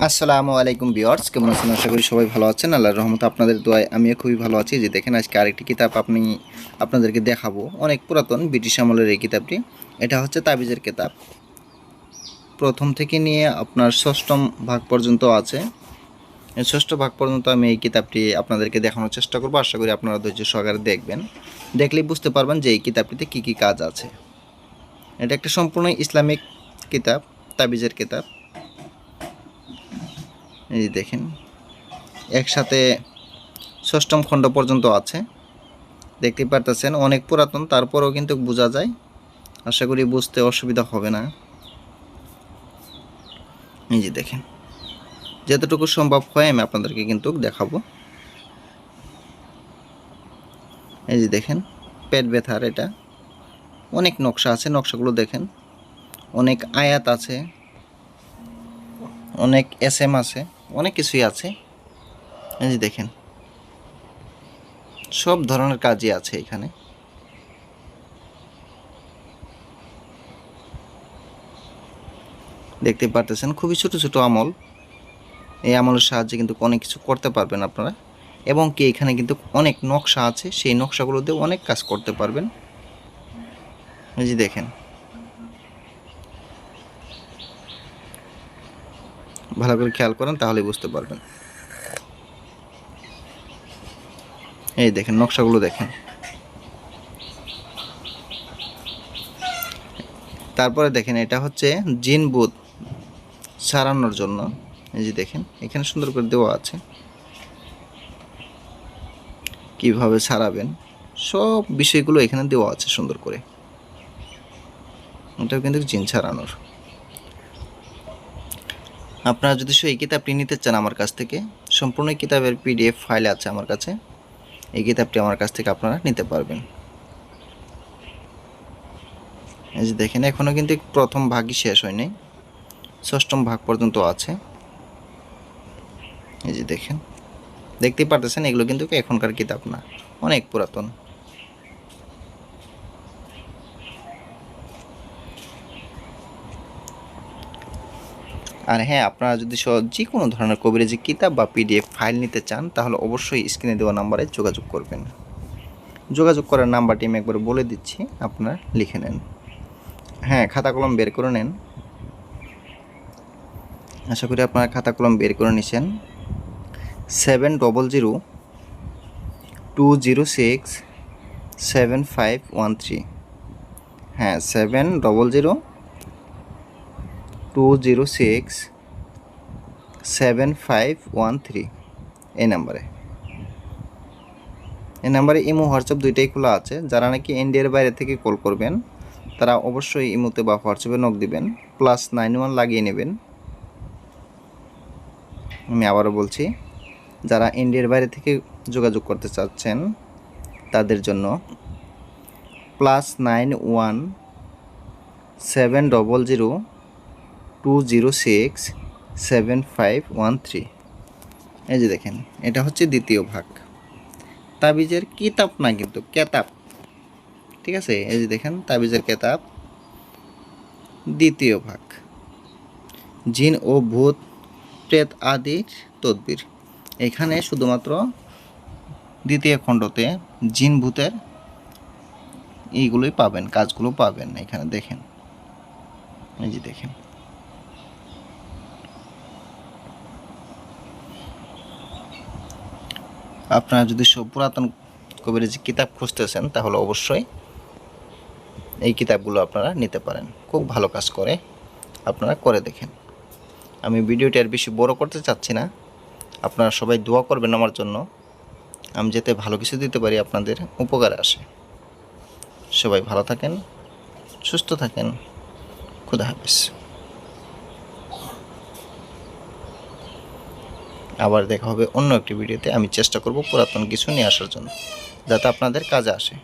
আসসালামু আলাইকুম ভিউয়ার্স, কেমন আছেন? আশা করি সবাই ভালো আছেন। আল্লাহর রহমতে আপনাদের দোয়ায় আমিও খুবই ভালো আছি। যে দেখেন, আজকে আরেকটি কিতাব আপনাদেরকে দেখাবো। অনেক পুরাতন, ব্রিটিশ আমলের এই কিতাবটি। এটা হচ্ছে তাবিজের কিতাব। প্রথম থেকে নিয়ে আপনার ষষ্ঠম ভাগ পর্যন্ত আছে। এই ষষ্ঠ ভাগ পর্যন্ত আমি এই কিতাবটি আপনাদেরকে দেখানোর চেষ্টা করবো। আশা করি আপনারা ধৈর্য সহকারে দেখবেন। দেখলেই বুঝতে পারবেন যে এই কিতাবটিতে কী কী কাজ আছে। এটা একটা সম্পূর্ণ ইসলামিক কিতাব, তাবিজের কিতাব। এই দেখেন, একসাথে ষষ্ঠম খণ্ড পর্যন্ত আছে। দেখতে পারতেছেন অনেক পুরাতন, তারপরেও কিন্তু বোঝা যায়। আশা করি বুঝতে অসুবিধা হবে না। এই যে দেখেন, যতটুকু সম্ভব হয় আমি আপনাদেরকে কিন্তু দেখাবো। এই যে দেখেন, পেট ব্যথার এটা অনেক নকশা আছে। নকশাগুলো দেখেন, অনেক আয়াত আছে, অনেক এসএম আছে, অনেক কিছুই আছে। এই যে দেখেন, সব ধরনের কাজই আছে এখানে। দেখতে পারতেছেন খুবই ছোট ছোট আমল। এই আমলের সাহায্যে কিন্তু অনেক কিছু করতে পারবেন আপনারা। এবং কি এখানে কিন্তু অনেক নকশা আছে, সেই নকশাগুলো দিয়ে অনেক কাজ করতে পারবেন। এই যে দেখেন, ভালো করে খেয়াল করেন তাহলে বুঝতে পারবেন। এই দেখেন, নকশাগুলো দেখেন। তারপরে দেখেন, এটা হচ্ছে জিন ভূত সারানোর জন্য। এই যে দেখেন, এখানে সুন্দর করে দেওয়া আছে কিভাবে সারাবেন, সব বিষয়গুলো এখানে দেওয়া আছে সুন্দর করে। এটাও কিন্তু জিন ছাড়ানোর। আপনারা যদি এই কিতাবটি নিতে চান আমার কাছ থেকে, সম্পূর্ণ কিতাবের পিডিএফ ফাইল আছে আমার কাছে। এই কিতাবটি আমার কাছ থেকে আপনারা নিতে পারবেন। এই যে দেখেন, এখনও কিন্তু প্রথম ভাগই শেষ হয়নি, ষষ্ঠম ভাগ পর্যন্ত আছে। এই যে দেখেন, দেখতেই পারতেছেন এগুলো কিন্তু এখনকার কিতাব না, অনেক পুরাতন। আর হ্যাঁ, আপনারা যদি যে কোনো ধরনের কবিরাজি কিতাব বা পিডিএফ ফাইল নিতে চান, তাহলে অবশ্যই স্ক্রিনে দেওয়া নাম্বারে যোগাযোগ করবেন। যোগাযোগ করার নাম্বারটি আমি একবার বলে দিচ্ছি, আপনারা লিখে নেন। হ্যাঁ, খাতা কলম বের করে নেন। আশা করি আপনারা খাতা কলম বের করে নিছেন। 7002067513। হ্যাঁ, 7002067513 এই নাম্বারে। এই নাম্বারে ইমো হোয়াটসঅ্যাপ দুইটাই খোলা আছে। যারা নাকি ইন্ডিয়ার বাইরে থেকে কল করবেন, তারা অবশ্যই ইমোতে বা হোয়াটসঅ্যাপে নক দিবেন, +91 লাগিয়ে নেবেন। আমি আবারও বলছি, যারা ইন্ডিয়ার বাইরে থেকে যোগাযোগ করতে চাচ্ছেন তাদের জন্য +917002067513। এই যে দেখেন, এটা হচ্ছে দ্বিতীয় ভাগ। তাবিজের কিতাব না, কিন্তু কেতাব, ঠিক আছে? এই যে দেখেন, তাবিজের কেতাব দ্বিতীয় ভাগ। জিন ও ভূত প্রেত আদির তদবির। এখানে শুধুমাত্র দ্বিতীয় খণ্ডতে জিন ভূতের এইগুলোই পাবেন, কাজগুলো পাবেন এখানে দেখেন। এই যে দেখেন, আপনারা যদি সব পুরাতন কবিরাজি কিতাব খুঁজতেছেন, তাহলে অবশ্যই এই কিতাবগুলো আপনারা নিতে পারেন। খুব ভালো কাজ করে, আপনারা করে দেখেন। আমি ভিডিওটি আর বেশি বড় করতে চাচ্ছি না। আপনারা সবাই দোয়া করবেন আমার জন্য, আমি যাতে ভালো কিছু দিতে পারি, আপনাদের উপকারে আসে। সবাই ভালো থাকেন, সুস্থ থাকেন। খুদা হাফেজ। আবার দেখা হবে অন্য একটি ভিডিওতে। আমি চেষ্টা করব পুরাতন কিছু নিয়ে আসার জন্য, যাতে আপনাদের কাজে আসে।